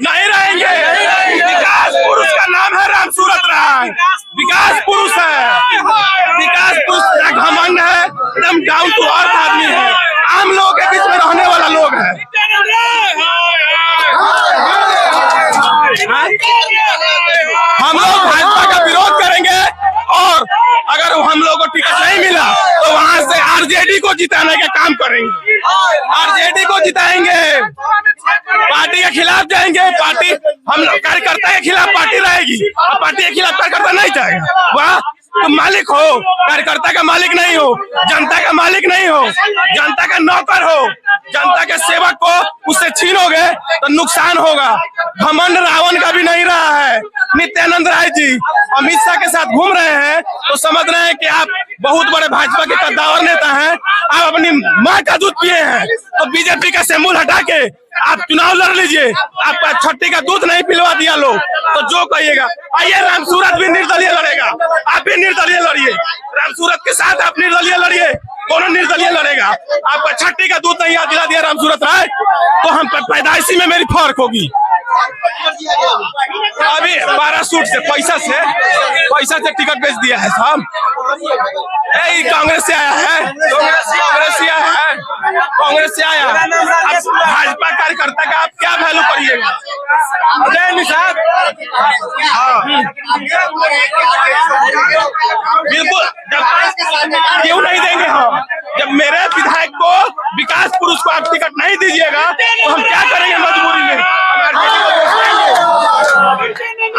नहीं रहेंगे। विकास पुरुष का नाम है रामसूरत राय। विकास पुरुष है, विकास पुरुष का घमंड है, एकदम डाउन टू अर्थ आदमी है, आम लोगों के बीच में रहने वाला लोग है। हम लोग भाजपा का विरोध करेंगे और अगर हम लोग को टिकट नहीं मिला तो वहां से आरजेडी को जिताने का काम करेंगे। आरजेडी को जिताएंगे, पार्टी के खिलाफ जाएंगे। पार्टी हम कार्यकर्ता के खिलाफ पार्टी रहेगी और पार्टी के खिलाफ कार्यकर्ता नहीं जाएगा। वह तुम मालिक हो, कार्यकर्ता का मालिक नहीं हो, जनता का मालिक नहीं हो, जनता का नौकर हो। जनता के सेवक को उससे छीनोगे तो नुकसान होगा। घमंड रावण का भी नहीं रहा है। नित्यानंद राय जी अमित शाह के साथ घूम रहे हैं तो समझ रहे हैं कि आप बहुत बड़े भाजपा के कद्दावर नेता हैं। आप अपनी माँ का दूध पिए हैं तो बीजेपी का सिंबल हटा के आप चुनाव लड़ लीजिए। आपका छठी का दूध नहीं पिलवा दिया लोग तो जो कहिएगा। आइए, रामसूरत भी निर्दलीय लड़ेगा, आप भी निर्दलीय लड़िए। रामसूरत के साथ आप निर्दलीय लड़िए, दोनों निर्दलीय लड़ेगा। आपका छठी का दूध नहीं दिला दिया रामसूरत राय तो हम पैदाइशी में मेरी फर्क होगी। अभी 12 सूट से पैसा से टिकट बेच दिया है साहब। कांग्रेस से आया है, कांग्रेस से आया। भाजपा कार्यकर्ता का आप क्या वैल्यू करिएगा? बिल्कुल, क्यों नहीं देंगे हम? जब मेरे विधायक को, विकास पुरुष को आप टिकट नहीं दीजिएगा तो हम क्या करेंगे? मजबूरी में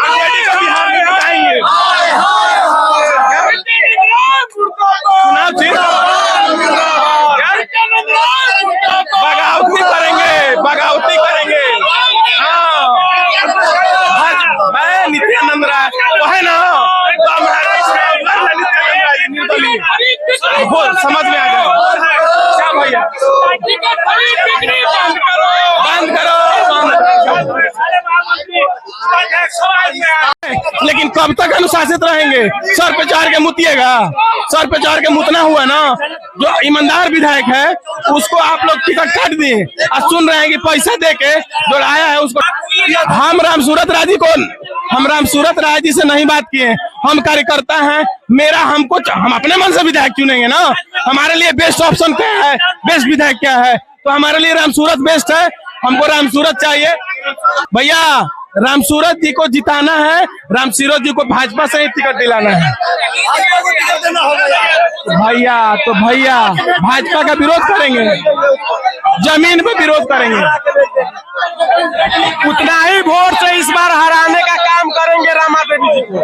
आरजेडी को बिहार में बताएंगे। बगावती करेंगे। हाँ, मैं नित्यानंद राय वो है ना, निर्दलीय समझ में आ जाए क्या भैया? बंद करो। लेकिन कब तक अनुशासित रहेंगे? सर पे चढ़ के मुतिएगा। सर पे चढ़ के मुतना हुआ ना। जो ईमानदार विधायक है उसको आप लोग टिकट काट दिए और सुन रहे हैं कि पैसा दे के जो आया है उसको। हम रामसूरत राय जी से नहीं बात किए। हम कार्यकर्ता हैं, हम अपने मन से विधायक चुनेंगे ना। हमारे लिए बेस्ट ऑप्शन क्या है, बेस्ट विधायक क्या है? तो हमारे लिए रामसूरत बेस्ट है। हमको रामसूरत चाहिए भैया। रामसूरत जी को जिताना है, रामसूरत जी को भाजपा से ही टिकट दिलाना है भैया। तो भैया भाजपा का विरोध करेंगे, जमीन पे विरोध करेंगे। उतना ही वोट से इस बार हराने का काम करेंगे रमा देवी जी को।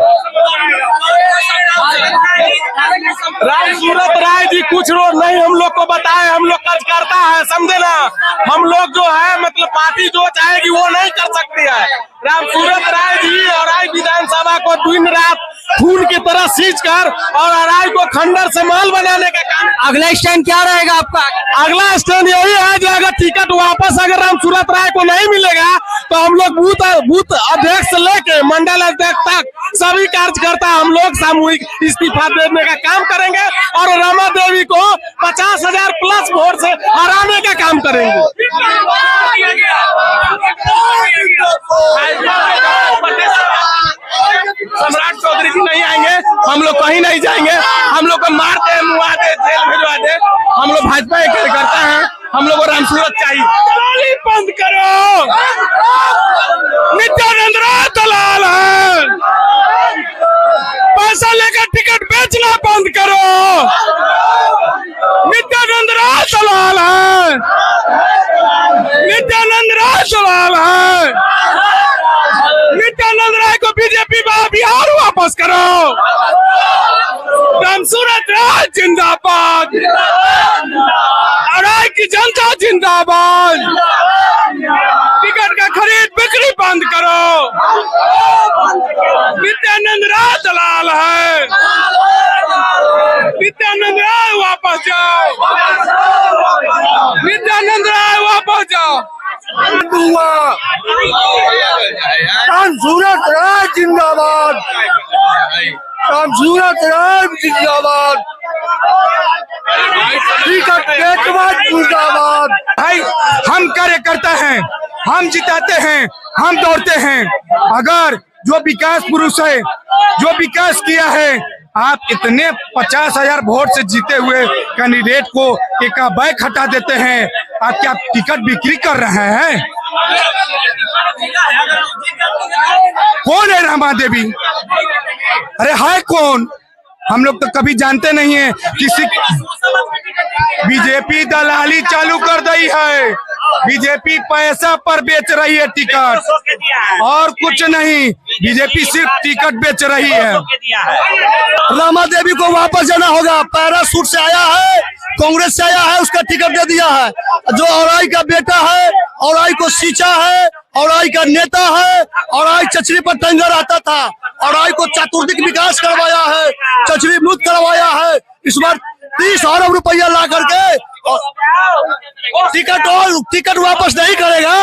रामसूरत राय जी कुछ रोड नहीं हम लोग को बताए, हम लोग कार्यकर्ता है, समझे ना। हम लोग जो है मतलब पार्टी जो चाहेगी वो नहीं कर सकती है। रामसूरत राय जी और राय विधानसभा को दिन रात खून की तरह सींच कर और राय को खंडर से माल बनाने का काम। अगला स्टैंड क्या रहेगा आपका? अगला स्टैंड यही है कि अगर टिकट वापस अगर रामसूरत राय को नहीं मिलेगा तो हम लोग बूथ अध्यक्ष से लेके मंडल अध्यक्ष तक सभी कार्यकर्ता हम लोग सामूहिक इस्तीफा देने का काम करेंगे और रमा देवी को 50,000 प्लस वोट से हराने का काम करेंगे। सम्राट चौधरी जी नहीं आएंगे, हम लोग कहीं नहीं जाएंगे। हम लोग को मारते हैं, मुआते, जेल भिजवा दे। हम लोग भाजपा के कार्यकर्ता हैं, हम लोग को रामसूरत चाहिए। दलाली बंद करो। नित्यानंद राय दलाल है, पैसा लेकर टिकट बेचना बंद करो। नित्यानंद राय दलाल है, नित्यानंद राय दलाल है। नित्यानंद राय को बीजेपी बिहार वापस करो। रामसूरत राय जिंदाबाद। राय की जनता जिंदाबाद। टिकट का खरीद बिक्री बंद करो। नित्यानंद राय दलाल है। नित्यानंद राय वापस जाओ। नित्यानंद राय वापस जाओ। सूरत राय जिंदाबाद। सूरत राय जिंदाबाद। जिंदाबाद। भाई हम कार्यकर्ता हैं, हम जिताते हैं, हम दौड़ते हैं। अगर जो विकास पुरुष है, जो विकास किया है, आप इतने 50,000 वोट से जीते हुए कैंडिडेट को एकाएक हटा देते हैं। आप क्या टिकट बिक्री कर रहे हैं? कौन है रमा देवी? अरे है कौन? हम लोग तो कभी जानते नहीं है। किसी बीजेपी दलाली चालू कर दी है। बीजेपी पैसा पर बेच रही है टिकट, और कुछ नहीं। बीजेपी सिर्फ टिकट बेच रही है। रमा देवी को वापस जाना होगा। पैरासूट से आया है, कांग्रेस से आया है, उसका टिकट दे दिया है। जो औराई का बेटा है, औराई को सींचा है, औराई का नेता है, औराई चचरी पर टंगा रहता था, औराई को चतुर्दिक विकास करवाया है, चचरी मुक्त करवाया है। इस बार 30 अरब रुपया ला करके टिकट वापस नहीं करेगा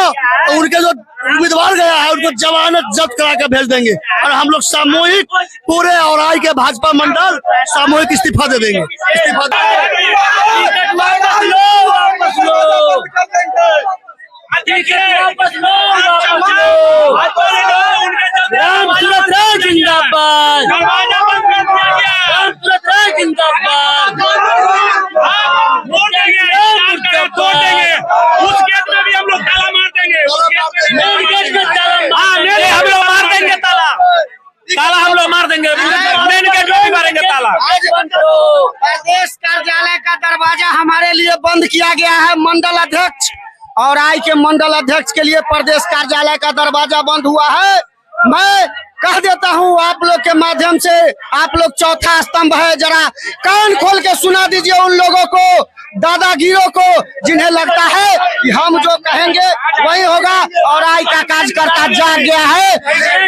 तो उनके जो उम्मीदवार गया है उनको जमानत जब्त करा के भेज देंगे। और हम लोग सामूहिक पूरे औराई के भाजपा मंडल सामूहिक इस्तीफा दे देंगे। सूरत राय जिंदाबाद। सूरत राय जिंदाबाद। उस गेट में भी हम लोग ताला मार देंगे। मेन गेट में ताला हम लोग मार देंगे ताला। ताला हम लोग मार देंगे। मेन गेट में भी मारेंगे ताला। प्रदेश कार्यालय का दरवाजा हमारे लिए बंद किया गया है। मंडल अध्यक्ष और आई के मंडल अध्यक्ष के लिए प्रदेश कार्यालय का दरवाजा बंद हुआ है। मैं कह देता हूं आप लोग के माध्यम से, आप लोग चौथा स्तंभ है, जरा कान खोल के सुना दीजिए उन लोगों को, दादागिरों को, जिन्हें लगता है कि हम जो कहेंगे वही होगा। औराई का कार्यकर्ता जाग गया है।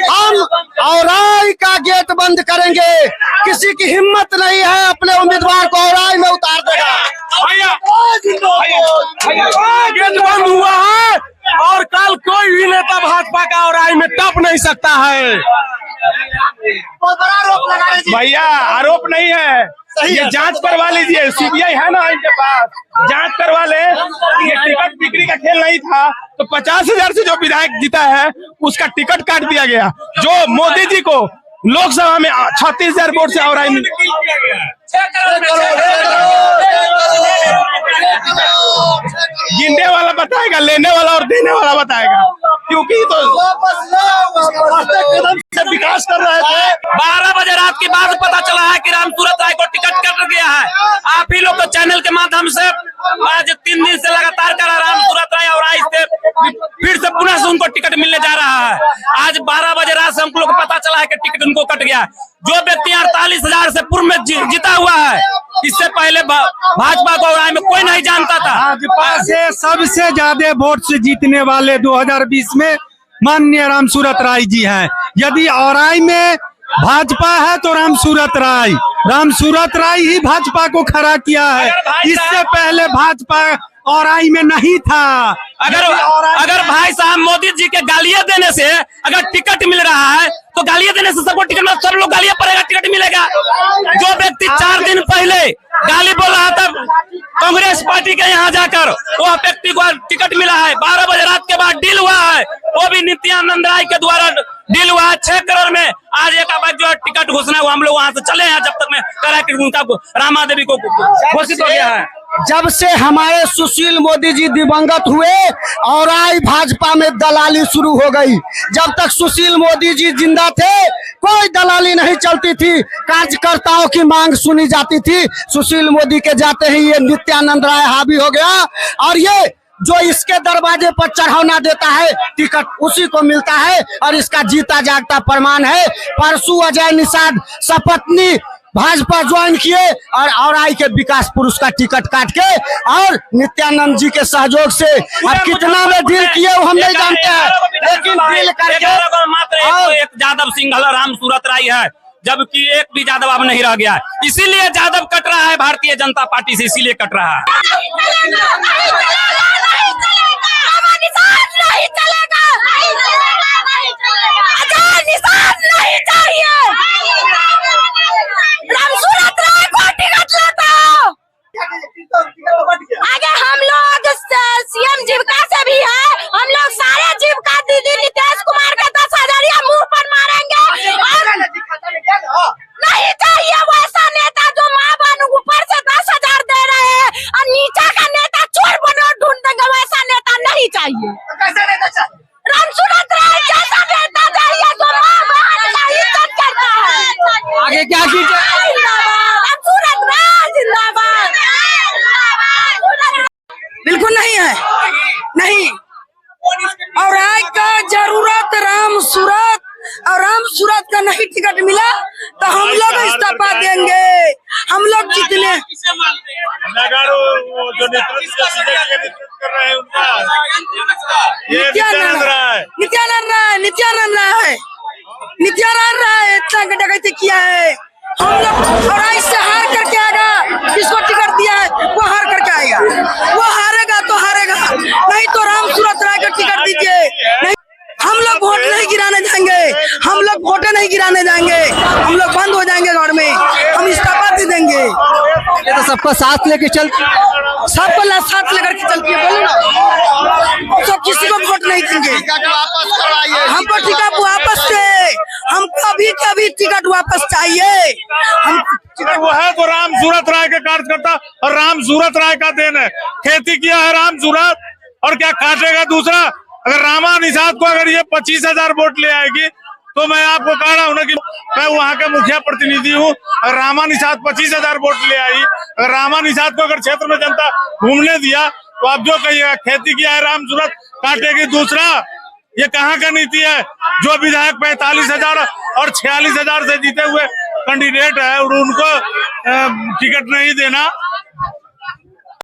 हम औराई का गेट बंद करेंगे। किसी की हिम्मत नहीं है अपने उम्मीदवार को औराई में उतार देगा। गेट बंद हुआ है और कल कोई भी नेता भाजपा का औराई में टप नहीं सकता है। भैया आरोप नहीं है, ये जांच करवा लीजिए। सीबीआई है ना इनके पास, जांच करवा ले। ये टिकट बिक्री का खेल नहीं था तो 50,000 से जो विधायक जीता है उसका टिकट काट दिया गया। जो मोदी जी को लोकसभा में 36,000 वोट से औराई मिली। गिनने वाला बताएगा, लेने वाला और देने वाला बताएगा, क्योंकि तो विकास कर रहे थे। 12 बजे रात के बाद पता चला है कि राम सूरत राय को टिकट कट गया है। आप ही लोग तो चैनल के माध्यम से आज 3 दिन से लगातार कर राम सूरत राय और आज से फिर से पुनः से उनको टिकट मिलने जा रहा है। आज 12 बजे रात से हम लोग को पता चला है कि टिकट उनको कट गया। जो व्यक्ति 48,000 से पूर्व में जीता हुआ है, इससे पहले भाजपा को औराई में कोई नहीं जानता था। भाजपा से सबसे ज्यादा वोट से जीतने वाले 2020 में माननीय राम सूरत राय जी हैं। यदि औराई में भाजपा है तो राम सूरत राय ही भाजपा को खड़ा किया है। इससे पहले भाजपा औराई में नहीं था। अगर भाई साहब मोदी जी के गालियां देने से अगर टिकट मिल रहा है तो गालियां देने से सबको टिकट, सब लोग गालियां पड़ेगा, टिकट मिलेगा। जो व्यक्ति 4 दिन पहले गाली बोल रहा था कांग्रेस पार्टी के यहाँ जाकर, वो व्यक्ति को टिकट मिला है। 12 बजे रात के बाद डील हुआ है, वो भी नित्यानंद राय के द्वारा डील हुआ है 6 करोड़ में। आज एक जो टिकट घोषणा हुआ, हम लोग वहां से चले हैं जब तक मैं करा कि उनका रामा देवी को घोषित हो गया है। जब से हमारे सुशील मोदी जी दिवंगत हुए और आई भाजपा में दलाली शुरू हो गई। जब तक सुशील मोदी जी जिंदा थे कोई दलाली नहीं चलती थी, कार्यकर्ताओं की मांग सुनी जाती थी। सुशील मोदी के जाते ही ये नित्यानंद राय हावी हो गया और ये जो इसके दरवाजे पर चढ़ाना देता है टिकट उसी को मिलता है और इसका जीता जागता प्रमाण है। परसों अजय निषाद सपत्नी भाजपा ज्वाइन किए और आई के विकास पुरुष का टिकट काट के और नित्यानंद जी के सहयोग से अब कितना में डील किए वो हम नहीं जानते हैं, लेकिन डील करके मात्र और एक यादव सिंघल राम सूरत राय है, जबकि एक भी यादव अब नहीं रह गया है। इसीलिए यादव कट रहा है भारतीय जनता पार्टी से, इसीलिए कट रहा है। आगे हम लोग सीएम जीविका से भी है, हम लोग सारे जीविका दीदी नीतीश कुमार के 10,000 मुंह पर मारेंगे और नहीं चाहिए वैसा नेता जो माँ बहन ऊपर से 10,000 दे रहे हैं और नीचे का नेता चोर बनो ढूंढ देंगे, वैसा नेता नहीं चाहिए। रामसूरत राय जैसा नेता चाहिए जो माँ बहन का इज्जत करता है। आगे क्या कीजिए? रामसूरत राय जिंदाबाद। बिल्कुल नहीं है, नहीं। और आज का जरूरत राम सूरत, और राम सूरत का नहीं टिकट मिला तो हम लोग इस्तीफा देंगे। हम लोग जितने नित्यानंद राय इतना डकैती किया है। हम लोग और आज से हार करके आएगा, जिसको टिकट दिया है वो हार करके आएगा, वो हारेगा तो हारेगा, नहीं तो राम सूरत राय का टिकट दीजिए। नहीं, हम लोग वोट नहीं गिराने जाएंगे, हम लोग वोटें नहीं गिराने जाएंगे, हम लोग बंद हो जाएंगे घर में, हम इस्तीफा दे देंगे। ये तो सबका साथ लेके चल, सबको साथ लेकर के चलती है, बोलो ना। सब किसी को वोट नहीं देंगे, हमको टिकट वापस से, हमको अभी के अभी टिकट वापस चाहिए। हम वो है तो राम सूरत राय के कार्यकर्ता और राम सूरत राय का देन है। खेती किया है राम सूरत, और क्या काटेगा दूसरा। अगर रामा निषाद को अगर ये 25,000 वोट ले आएगी तो मैं आपको कह रहा हूँ ना कि मैं वहाँ के मुखिया प्रतिनिधि हूँ। अगर रामा निषाद 25,000 वोट ले आई, अगर रामा निषाद को अगर क्षेत्र में जनता घूमने दिया तो आप जो कहिएगा खेती किया है राम सूरत, काटेगी दूसरा। ये कहाँ का नीति है? जो विधायक 45,000 और 46,000 से जीते हुए कैंडिडेट है और उनको टिकट नहीं देना,